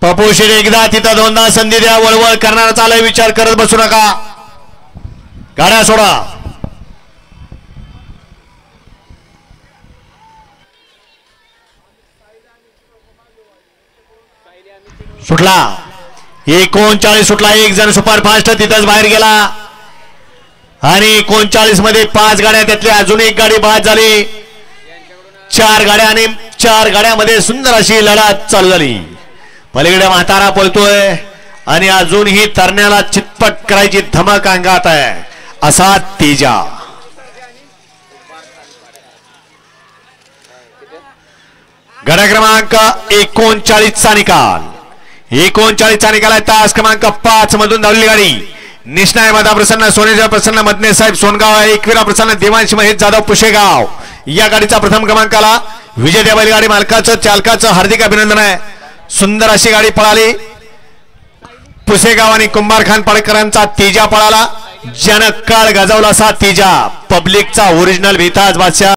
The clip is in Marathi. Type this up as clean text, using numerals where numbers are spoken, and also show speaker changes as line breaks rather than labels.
पप्पू शेठ एकदा तिथं दोनदा संधी द्या. वळवळ करणारा चालय, विचार करत बसू नका. गाड्या सोडा. सुटला 39 सुटला. एक जण सुपरफास्ट तिथंच बाहेर गेला आणि 39 मध्ये 5 गाड्या, त्यातली अजून एक गाडी बाद झाली. 4 गाड्या आणि 4 गाड्यामध्ये सुंदर अशी लढत चालू झाली. पलीकडे म्हातारा पळतोय आणि अजूनही तरण्याला चितपट करायची धमक अंगात आहे असा तेजा. गाडा क्रमांक 39 चा निकाल. 39 चा निकाल आहे. तास क्रमांक 5 मधून धावलेली गाडी निष्णाय माता प्रसन्न, सोनेजा प्रसन्न, मदने साहेब सोनगाव, एकविरा प्रसन्न, देवांश महेश जाधव पुशेगाव या गाडीचा प्रथम क्रमांकाला विजय. त्या बैलगाडी मालकाचं चालकाचं हार्दिक अभिनंदन आहे. सुंदर अशी गाडी पळाली. पुसेगाव आणि कुंभारखान पाडकरांचा तेजा पळाला. ज्यानं काळ गाजवला असा तेजा, पब्लिकचा ओरिजिनल भेताज बादशाह.